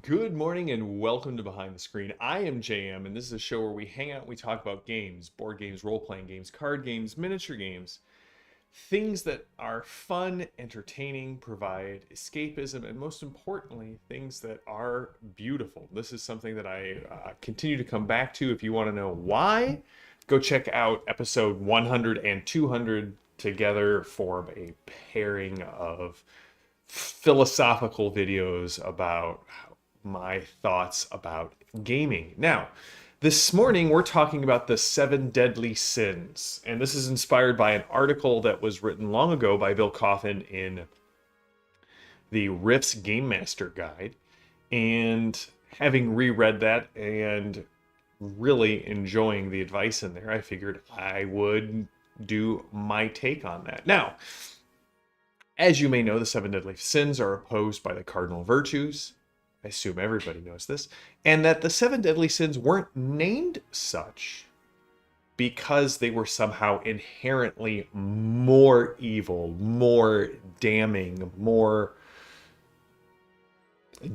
Good morning and welcome to Behind the Screen. I am JM, and this is a show where we hang out and we talk about games, board games, role-playing games, card games, miniature games, things that are fun, entertaining, provide escapism, and most importantly, things that are beautiful. This is something that I continue to come back to. If you want to know why, go check out episode 100 and 200 together, form a pairing of philosophical videos about my thoughts about gaming. Now, this morning we're talking about the 7 deadly sins, and this is inspired by an article that was written long ago by Bill Coffin in the Riff's Game Master Guide. And having reread that and really enjoying the advice in there, I figured I would do my take on that. Now, as you may know, the 7 deadly sins are opposed by the cardinal virtues. I assume everybody knows this. And that the 7 deadly sins weren't named such because they were somehow inherently more evil, more damning, more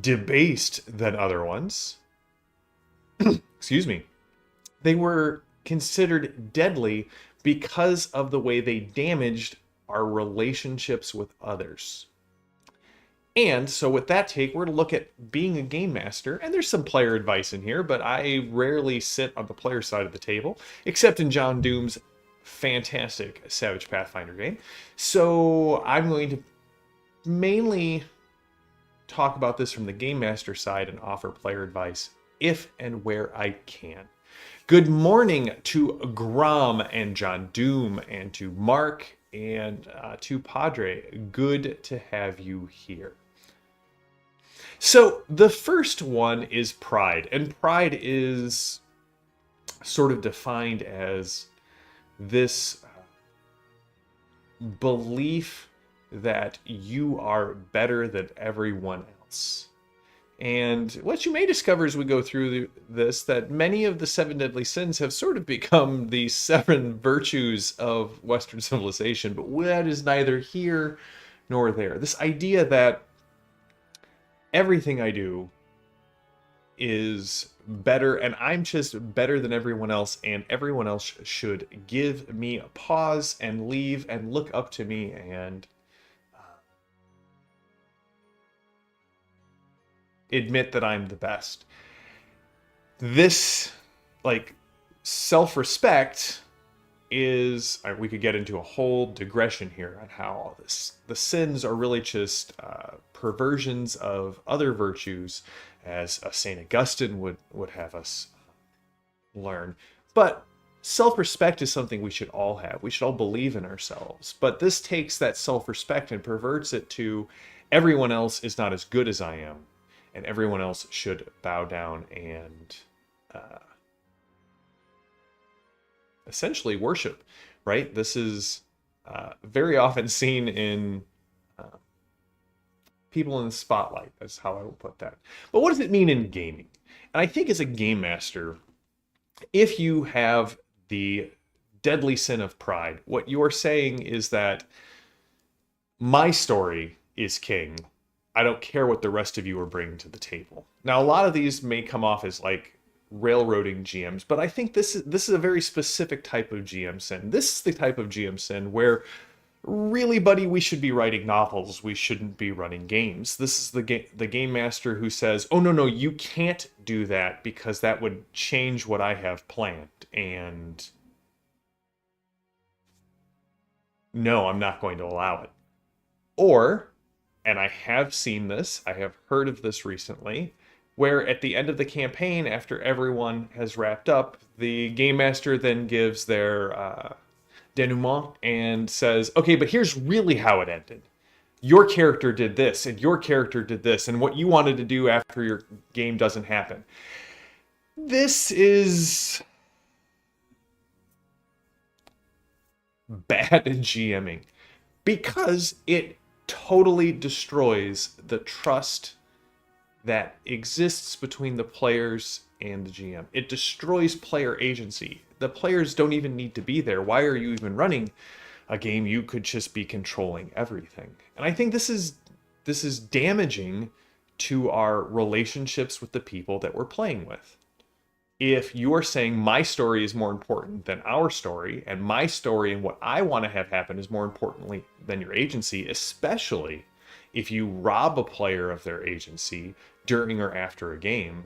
debased than other ones. Excuse me. They were considered deadly because of the way they damaged our relationships with others. And so with that take, we're going to look at being a game master, and there's some player advice in here, but I rarely sit on the player side of the table, except in John Doom's fantastic Savage Pathfinder game. So I'm going to mainly talk about this from the game master side and offer player advice if and where I can. Good morning to Grom and John Doom, and to Mark, and to Padre. Good to have you here. So the first one is pride, and pride is sort of defined as this belief that you are better than everyone else. And what you may discover as we go through this, that many of the 7 deadly sins have sort of become the 7 virtues of Western civilization, but that is neither here nor there. This idea that everything I do is better, and I'm just better than everyone else, and everyone else should give me a pause and leave and look up to me and admit that I'm the best. This, self-respect is, we could get into a whole digression here on how the sins are really just perversions of other virtues, as St. Augustine would have us learn. But self-respect is something we should all have. We should all believe in ourselves. But this takes that self-respect and perverts it to everyone else is not as good as I am, and everyone else should bow down and essentially worship, right? This is very often seen in people in the spotlight. That's how I will put that. But what does it mean in gaming? And I think as a game master, if you have the deadly sin of pride, what you're saying is that my story is king. I don't care what the rest of you are bringing to the table. Now, a lot of these may come off as like railroading GMs, but I think this is a very specific type of GM sin. This is the type of GM sin where, really, buddy, we should be writing novels. We shouldn't be running games. This is the game master who says, "Oh no, you can't do that because that would change what I have planned." And no, I'm not going to allow it. Or, and I have seen this, I have heard of this recently, where at the end of the campaign, after everyone has wrapped up, the game master then gives their denouement and says, okay, but here's really how it ended. Your character did this, and your character did this, and what you wanted to do after your game doesn't happen. This is bad in GMing because it totally destroys the trust that exists between the players and the GM. It destroys player agency. The players don't even need to be there. Why are you even running a game? You could just be controlling everything. And I think this is damaging to our relationships with the people that we're playing with. If you're saying my story is more important than our story, and my story and what I want to have happen is more importantly than your agency, especially if you rob a player of their agency during or after a game,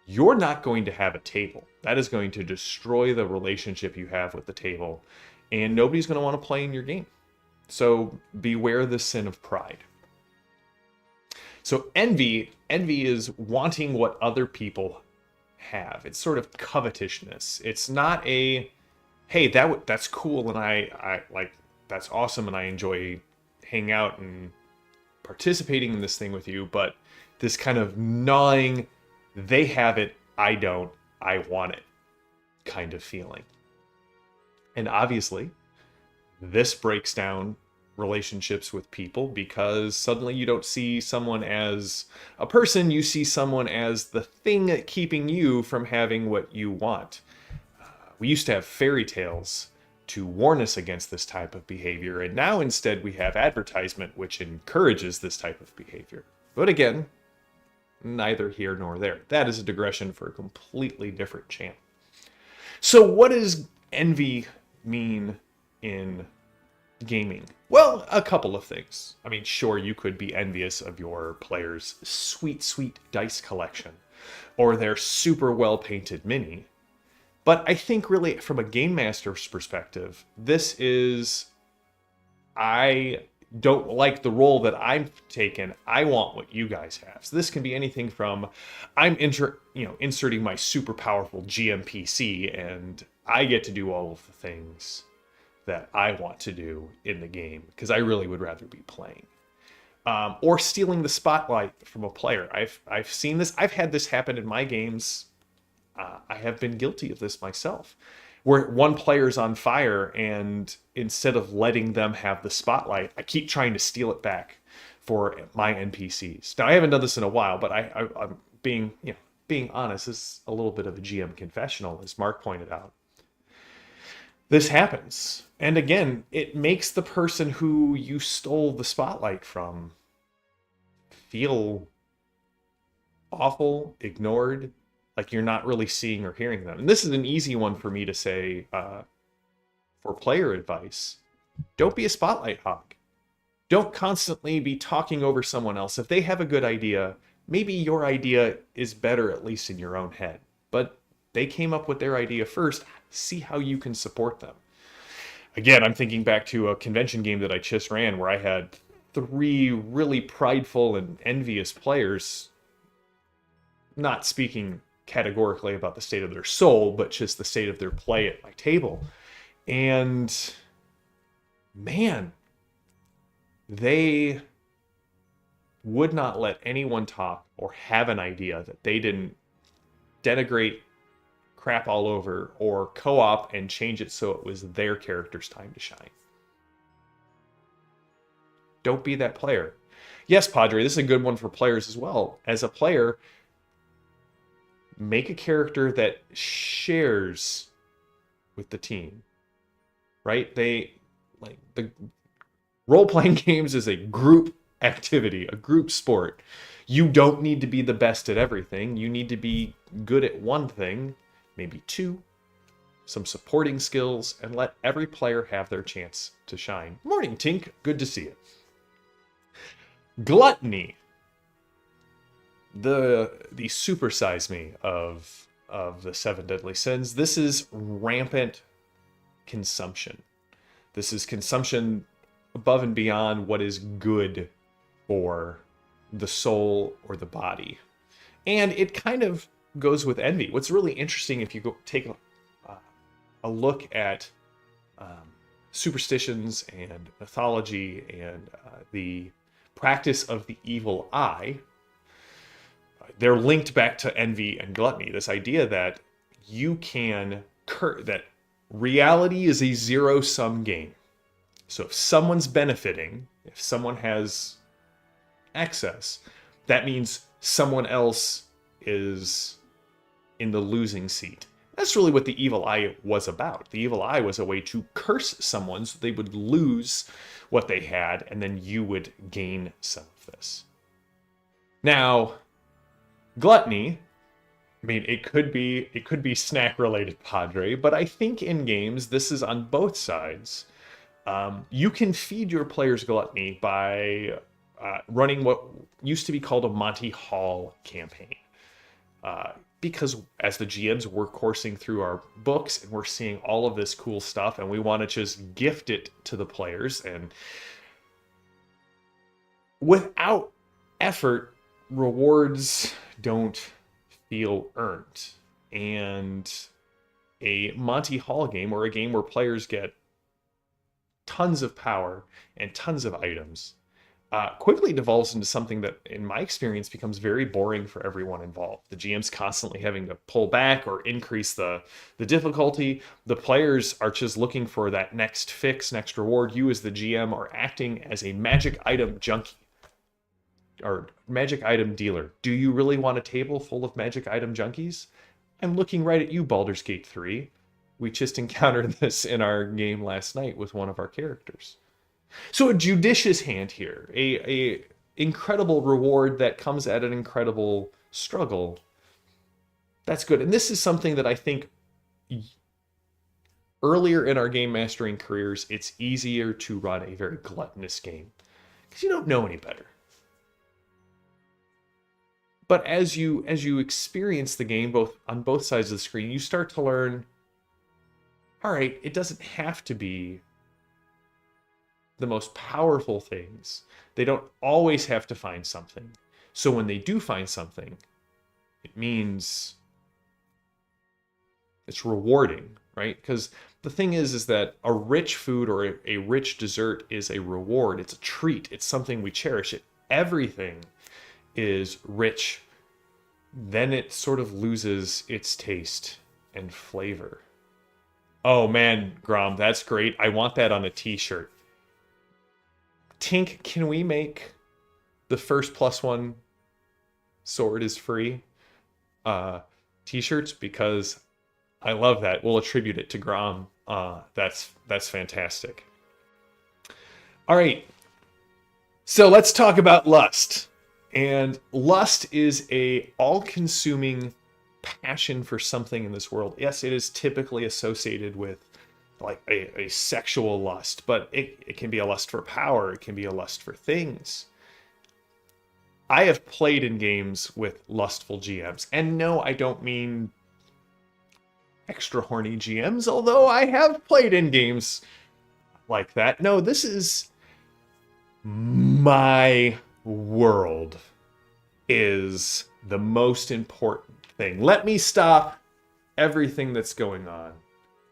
you're not going to have a table. That is going to destroy the relationship you have with the table, and nobody's going to want to play in your game. So beware the sin of pride. So envy is wanting what other people have. It's sort of covetousness. It's not a, hey, that's cool and I like, that's awesome and I enjoy hanging out and participating in this thing with you, but this kind of gnawing, they have it, I don't, I want it kind of feeling. And obviously, this breaks down relationships with people because suddenly you don't see someone as a person, you see someone as the thing keeping you from having what you want. We used to have fairy tales to warn us against this type of behavior, and now instead we have advertisement which encourages this type of behavior. But again, neither here nor there. That is a digression for a completely different channel. So what does envy mean in gaming? Well, a couple of things. I mean, sure, you could be envious of your player's sweet, sweet dice collection or their super well-painted mini. But I think really from a game master's perspective, this is, I don't like the role that I've taken. I want what you guys have. So this can be anything from I'm inserting my super powerful GMPC and I get to do all of the things that I want to do in the game because I really would rather be playing. Or stealing the spotlight from a player. I've seen this. I've had this happen in my games. I have been guilty of this myself, where one player's on fire and instead of letting them have the spotlight, I keep trying to steal it back for my NPCs. Now I haven't done this in a while, but I'm being honest. This is a little bit of a GM confessional, as Mark pointed out. This happens. And again, it makes the person who you stole the spotlight from feel awful, ignored, like you're not really seeing or hearing them. And this is an easy one for me to say for player advice. Don't be a spotlight hog. Don't constantly be talking over someone else. If they have a good idea, maybe your idea is better, at least in your own head. But they came up with their idea first. See how you can support them. Again, I'm thinking back to a convention game that I just ran where I had 3 really prideful and envious players, not speaking categorically about the state of their soul, but just the state of their play at my table. And man, they would not let anyone talk or have an idea that they didn't denigrate, crap all over, or co-op and change it so it was their character's time to shine. Don't be that player. Yes, Padre, this is a good one for players as well. As a player, make a character that shares with the team, right? The role-playing games is a group activity, a group sport. You don't need to be the best at everything. You need to be good at one thing, maybe 2, some supporting skills, and let every player have their chance to shine. Morning, Tink. Good to see you. Gluttony. The supersize me of the 7 deadly sins. This is rampant consumption. This is consumption above and beyond what is good for the soul or the body. And it kind of goes with envy. What's really interesting, if you go take a look at superstitions and mythology and the practice of the evil eye, they're linked back to envy and gluttony. This idea that you can that reality is a zero-sum game. So if someone's benefiting, if someone has excess, that means someone else is in the losing seat. That's really what the evil eye was about. The evil eye was a way to curse someone so they would lose what they had, and then you would gain some of this. Now, gluttony, I mean, it could be snack related, Padre, but I think in games this is on both sides. You can feed your players gluttony by running what used to be called a Monty Hall campaign. Because as the GMs, we're coursing through our books and we're seeing all of this cool stuff, and we want to just gift it to the players. And without effort, rewards don't feel earned. And a Monty Hall game, or a game where players get tons of power and tons of items, quickly devolves into something that, in my experience, becomes very boring for everyone involved. The GM's constantly having to pull back or increase the difficulty. The players are just looking for that next fix, next reward. You, as the GM, are acting as a magic item junkie or magic item dealer. Do you really want a table full of magic item junkies? I'm looking right at you, Baldur's Gate 3. We just encountered this in our game last night with one of our characters. So a judicious hand here, a incredible reward that comes at an incredible struggle. That's good. And this is something that I think earlier in our game mastering careers, it's easier to run a very gluttonous game because you don't know any better. But as you experience the game on both sides of the screen, you start to learn, all right, it doesn't have to be the most powerful things. They don't always have to find something. So when they do find something, it means it's rewarding, right? Because the thing is that a rich food or a rich dessert is a reward. It's a treat. It's something we cherish. Everything is rich. Then it sort of loses its taste and flavor. Oh man, Grom, that's great. I want that on a t-shirt. Tink, can we make the first +1 sword is free t-shirts? Because I love that. We'll attribute it to Grom. That's fantastic. All right. So let's talk about lust. And lust is a all-consuming passion for something in this world. Yes, it is typically associated with like a sexual lust, but it can be a lust for power. It can be a lust for things. I have played in games with lustful GMs. And no, I don't mean extra horny GMs, although I have played in games like that. No, this is my world is the most important thing. Let me stop everything that's going on.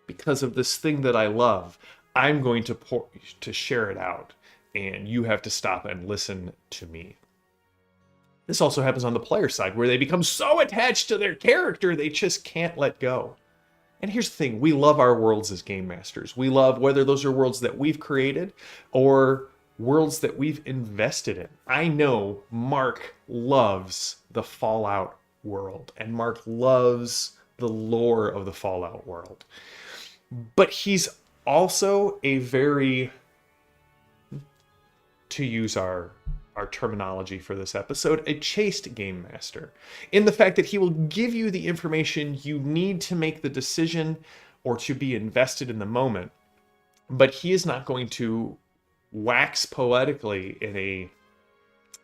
Because of this thing that I love, I'm going to share it out, and you have to stop and listen to me. This also happens on the player side, where they become so attached to their character they just can't let go. And here's the thing, we love our worlds as game masters. We love whether those are worlds that we've created or worlds that we've invested in. I know Mark loves the Fallout world, and Mark loves the lore of the Fallout world. But he's also a very, to use our terminology for this episode, a chaste game master, in the fact that he will give you the information you need to make the decision or to be invested in the moment. But he is not going to wax poetically in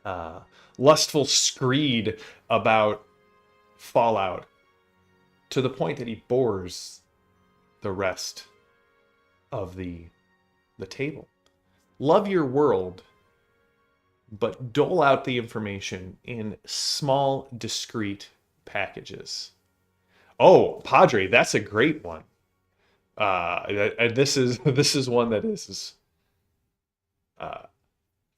a lustful screed about Fallout to the point that he bores the rest of the table. Love your world, but dole out the information in small, discrete packages. Oh, Padre, that's a great one. And this is one that is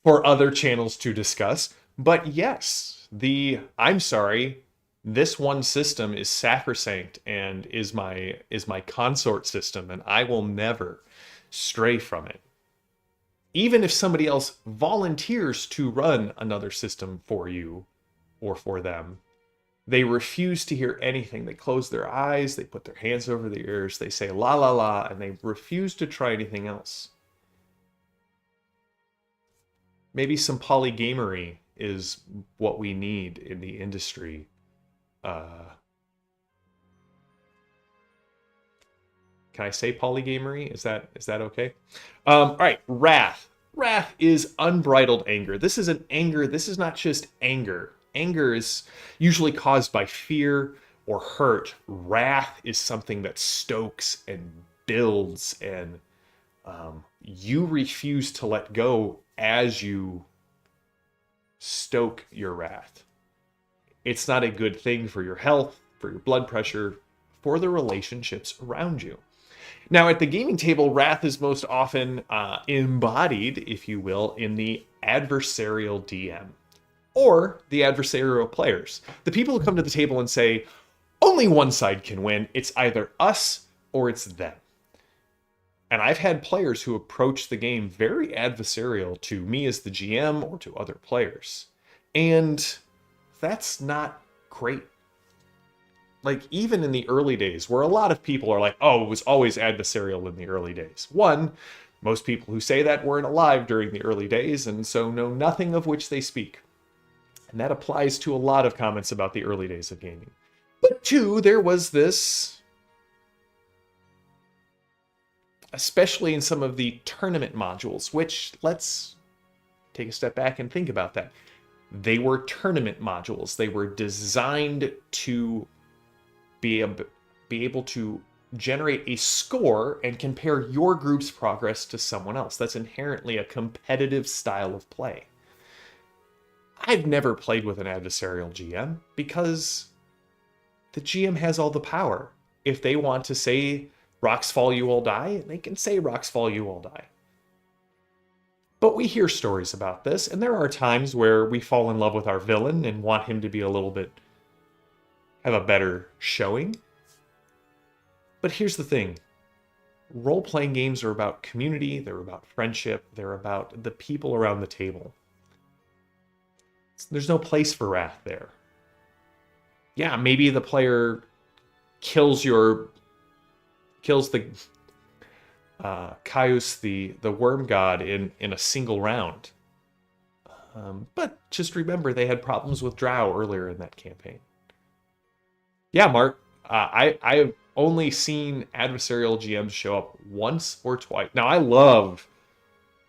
for other channels to discuss. But yes, I'm sorry, this one system is sacrosanct and is my consort system, and I will never stray from it. Even if somebody else volunteers to run another system for you or for them, they refuse to hear anything. They close their eyes, they put their hands over their ears, they say la la la, and they refuse to try anything else. Maybe some polygamery is what we need in the industry. Can I say polygamery? Is that okay? All right, wrath. Wrath is unbridled anger. This is an anger. This is not just anger. Anger is usually caused by fear or hurt. Wrath is something that stokes and builds, and you refuse to let go as you stoke your wrath. It's not a good thing for your health, for your blood pressure, for the relationships around you. Now, at the gaming table, wrath is most often embodied, if you will, in the adversarial DM or the adversarial players. The people who come to the table and say, only one side can win. It's either us or it's them. And I've had players who approach the game very adversarial to me as the GM or to other players. And that's not great. Like, even in the early days, where a lot of people are like, oh, it was always adversarial in the early days. One, most people who say that weren't alive during the early days, and so know nothing of which they speak. And that applies to a lot of comments about the early days of gaming. But two, there was this, especially in some of the tournament modules, which, let's take a step back and think about that. They were tournament modules. They were designed to be able to generate a score and compare your group's progress to someone else. That's inherently a competitive style of play. I've never played with an adversarial GM because the GM has all the power. If they want to say, rocks fall, you all die, they can say rocks fall, you all die. But we hear stories about this, and there are times where we fall in love with our villain and want him to be a little bit, have a better showing. But here's the thing. Role-playing games are about community, they're about friendship, they're about the people around the table. There's no place for wrath there. Yeah, maybe the player kills the Caius, the worm god, in a single round. But just remember, they had problems with Drow earlier in that campaign. Yeah, Mark, I've only seen adversarial GMs show up once or twice. Now, I love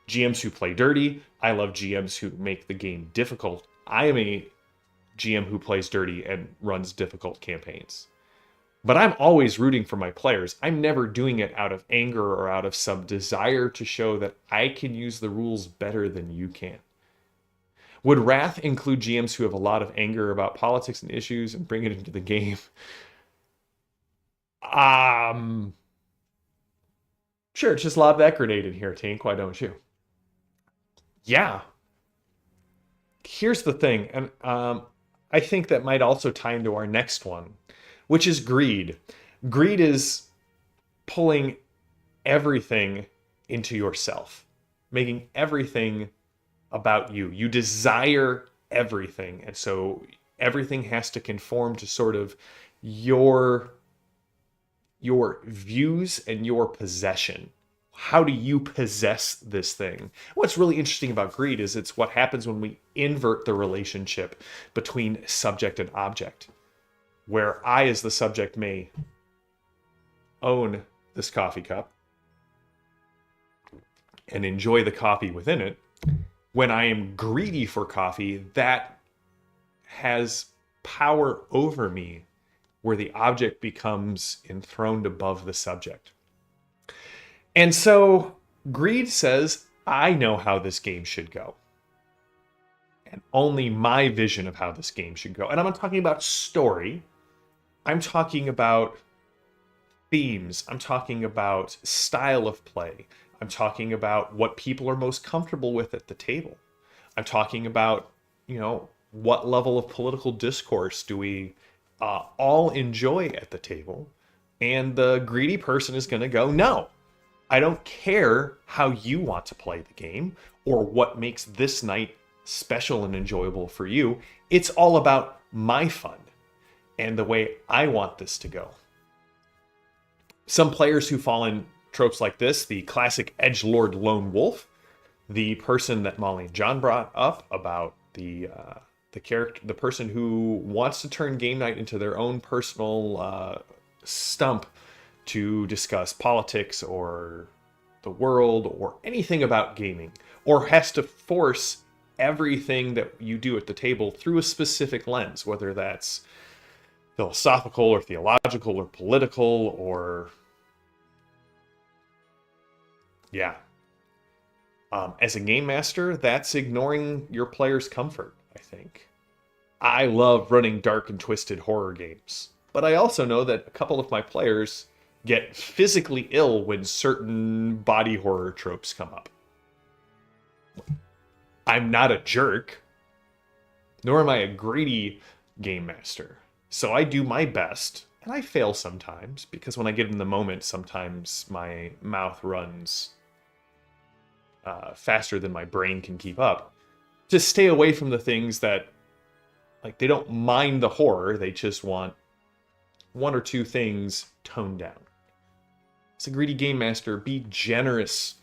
GMs who play dirty. I love GMs who make the game difficult. I am a GM who plays dirty and runs difficult campaigns. But I'm always rooting for my players. I'm never doing it out of anger or out of some desire to show that I can use the rules better than you can. Would Wrath include GMs who have a lot of anger about politics and issues and bring it into the game? Sure, just lob that grenade in here, Tank. Why don't you? Yeah. Here's the thing, and I think that might also tie into our next one, which is greed. Greed is pulling everything into yourself, making everything about you. You desire everything, and so everything has to conform to sort of your views and your possession. How do you possess this thing? What's really interesting about greed is it's what happens when we invert the relationship between subject and object, where I, as the subject, may own this coffee cup and enjoy the coffee within it. When I am greedy for coffee, that has power over me, where the object becomes enthroned above the subject. And so greed says, I know how this game should go. And only my vision of how this game should go. And I'm not talking about story. I'm talking about themes. I'm talking about style of play. I'm talking about what people are most comfortable with at the table. I'm talking about, what level of political discourse do we all enjoy at the table? And the greedy person is going to go, no, I don't care how you want to play the game or what makes this night special and enjoyable for you. It's all about my fun and the way I want this to go. Some players who fall in tropes like this, the classic edgelord lone wolf, the person that Molly and John brought up about the character, the person who wants to turn game night into their own personal stump to discuss politics or the world or anything about gaming, or has to force everything that you do at the table through a specific lens, whether that's philosophical or theological or political or yeah. As a game master, that's ignoring your player's comfort, I think. I love running dark and twisted horror games, but I also know that a couple of my players get physically ill when certain body horror tropes come up. I'm not a jerk, nor am I a greedy game master. So I do my best, and I fail sometimes, because when I get in the moment, sometimes my mouth runs faster than my brain can keep up, to stay away from the things that, like, they don't mind the horror, they just want one or two things toned down. As a greedy game master, be generous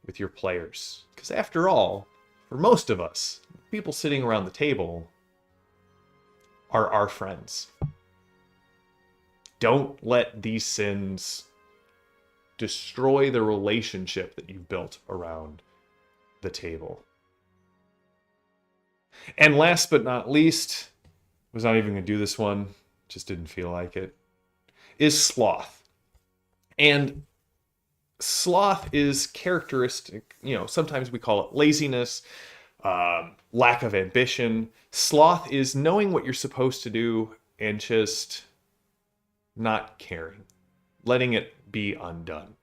with your players, because after all, for most of us, people sitting around the table are our friends. Don't let these sins destroy the relationship that you've built around the table. And last but not least, was not even going to do this one, just didn't feel like it, is sloth. And sloth is characteristic, sometimes we call it laziness, lack of ambition. Sloth is knowing what you're supposed to do and just not caring, letting it be undone.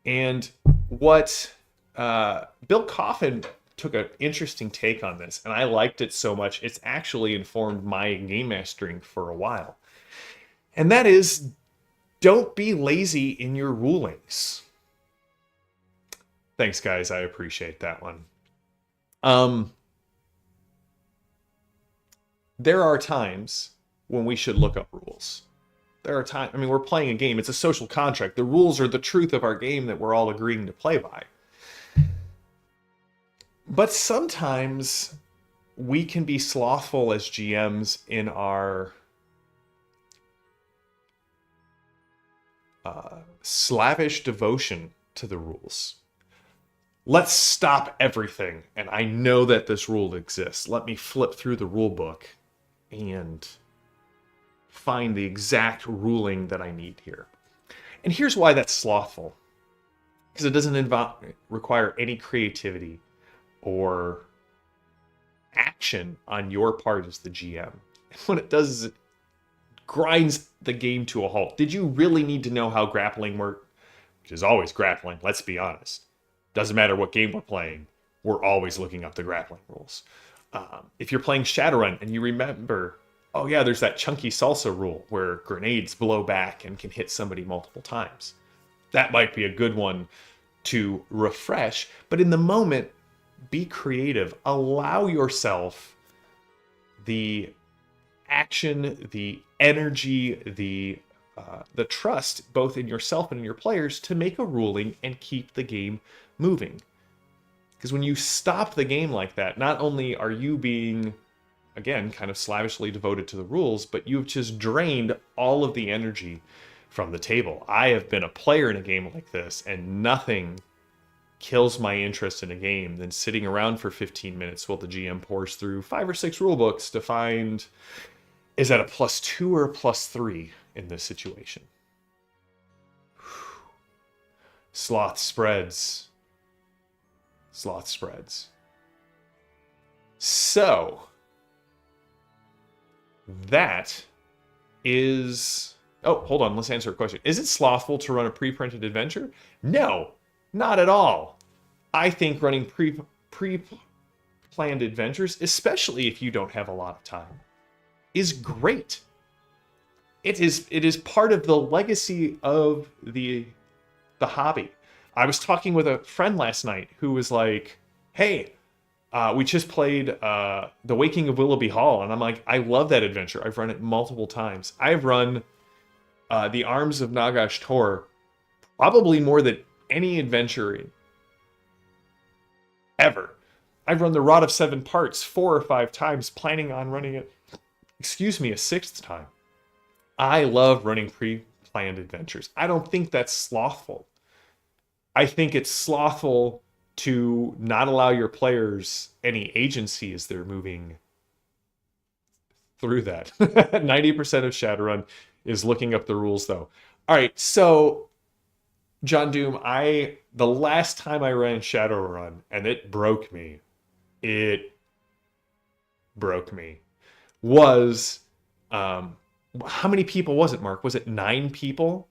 And what Bill Coffin took an interesting take on this, and I liked it so much, it's actually informed my game mastering for a while. And that is, don't be lazy in your rulings. Thanks, guys. I appreciate that one. There are times when we should look up rules. There are times, we're playing a game. It's a social contract. The rules are the truth of our game that we're all agreeing to play by. But sometimes we can be slothful as GMs in our slavish devotion to the rules. Let's stop everything, and I know that this rule exists. Let me flip through the rule book and find the exact ruling that I need here. And here's why that's slothful. Because it doesn't require any creativity or action on your part as the GM. And what it does is it grinds the game to a halt. Did you really need to know how grappling works? Which is always grappling, let's be honest. Doesn't matter what game we're playing, we're always looking up the grappling rules. If you're playing Shadowrun and you remember, oh yeah, there's that chunky salsa rule where grenades blow back and can hit somebody multiple times. That might be a good one to refresh, but in the moment, be creative. Allow yourself the action, the energy, the trust, both in yourself and in your players, to make a ruling and keep the game moving. Because when you stop the game like that, not only are you being, again, kind of slavishly devoted to the rules, but you've just drained all of the energy from the table. I have been a player in a game like this, and nothing kills my interest in a game than sitting around for 15 minutes while the GM pours through 5 or 6 rule books to find, is that a +2 or a +3 in this situation? Sloth spreads. Sloth spreads. So, that is... Oh, hold on. Let's answer a question. Is it slothful to run a pre-printed adventure? No, not at all. I think running pre-planned adventures, especially if you don't have a lot of time, is great. It is part of the legacy of the hobby. I was talking with a friend last night who was like, hey, we just played The Waking of Willoughby Hall, and I'm like, I love that adventure. I've run it multiple times. I've run The Arms of Nagash Tor probably more than any adventure ever. I've run the Rod of Seven Parts 4 or 5 times, planning on running it, excuse me, a 6th time. I love running pre-planned adventures. I don't think that's slothful. I think it's slothful to not allow your players any agency as they're moving through that. 90% of Shadowrun is looking up the rules, though. All right, so John Doom, the last time I ran Shadowrun, and it broke me, was how many people was it, Mark? Was it 9 people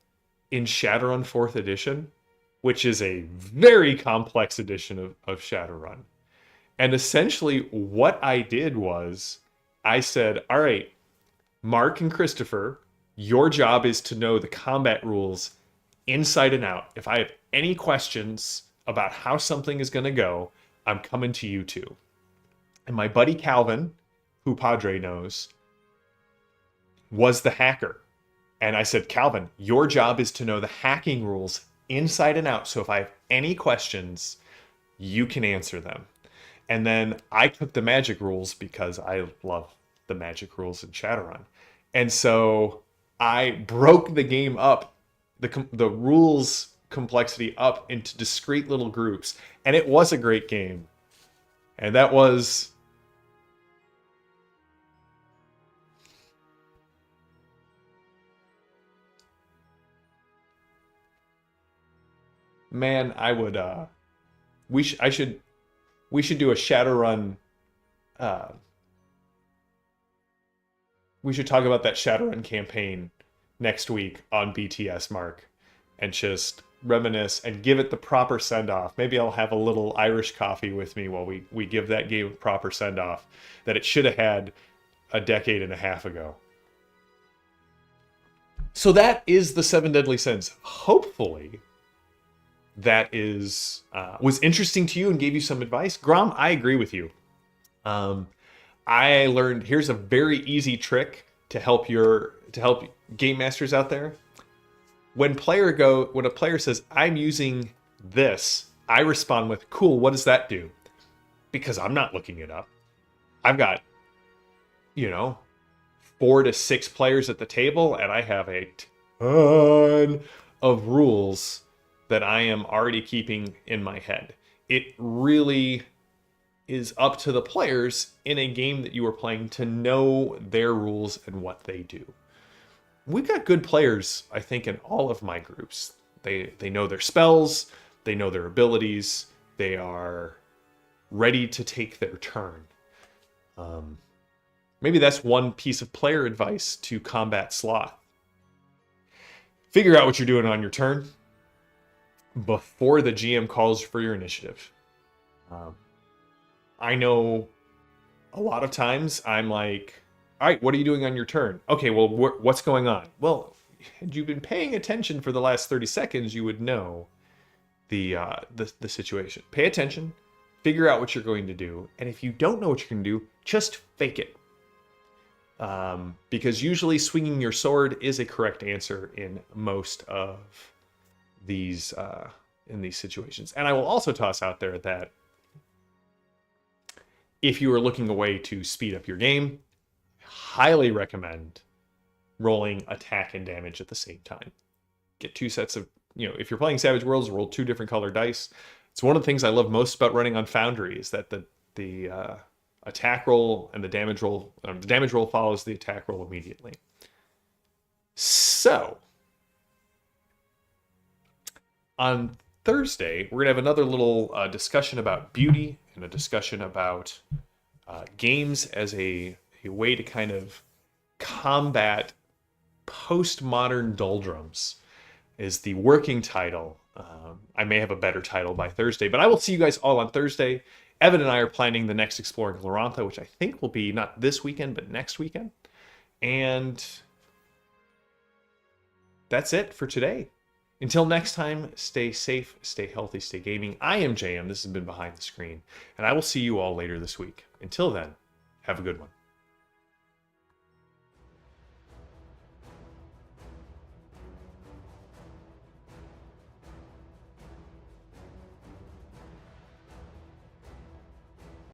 in Shadowrun 4th edition, which is a very complex edition of Shadowrun. And essentially what I did was I said, all right, Mark and Christopher, your job is to know the combat rules inside and out. If I have any questions about how something is going to go, I'm coming to you two. And my buddy Calvin, who Padre knows, was the hacker. And I said, Calvin, your job is to know the hacking rules inside and out. So if I have any questions, you can answer them. And then I took the magic rules because I love the magic rules in Shadowrun. And so I broke the game up, the rules complexity up into discrete little groups. And it was a great game. And that was... Man, I would we should do a Shadowrun we should talk about that Shadowrun campaign next week on BTS, Mark, and just reminisce and give it the proper send-off. Maybe I'll have a little Irish coffee with me while we give that game a proper send-off that it should have had a decade and a half ago. So that is the 7 Deadly Sins. Hopefully that is was interesting to you and gave you some advice. Grom, I agree with you. I learned, here's a very easy trick to help game masters out there. When a player says, I'm using this, I respond with, cool, what does that do? Because I'm not looking it up. I've got, 4 to 6 players at the table, and I have a ton of rules that I am already keeping in my head. It really is up to the players in a game that you are playing to know their rules and what they do. We've got good players, I think, in all of my groups. They know their spells, they know their abilities, they are ready to take their turn. Maybe that's one piece of player advice to combat sloth. Figure out what you're doing on your turn before the GM calls for your initiative. I know a lot of times I'm like, all right, what are you doing on your turn? Okay, well, what's going on? Well, had you been paying attention for the last 30 seconds, you would know the situation. Pay attention, figure out what you're going to do, and if you don't know what you're going to do, just fake it. Because usually swinging your sword is a correct answer in most of these in these situations. And I will also toss out there that if you are looking a way to speed up your game, highly recommend rolling attack and damage at the same time. Get 2 sets of, if you're playing Savage Worlds, roll 2 different colored dice. It's one of the things I love most about running on Foundry is that the attack roll and the damage roll follows the attack roll immediately. So on Thursday, we're going to have another little discussion about beauty and a discussion about games as a way to kind of combat postmodern doldrums is the working title. I may have a better title by Thursday, but I will see you guys all on Thursday. Evan and I are planning the next Exploring Glorantha, which I think will be not this weekend, but next weekend. And that's it for today. Until next time, stay safe, stay healthy, stay gaming. I am JM. This has been Behind the Screen, and I will see you all later this week. Until then, have a good one.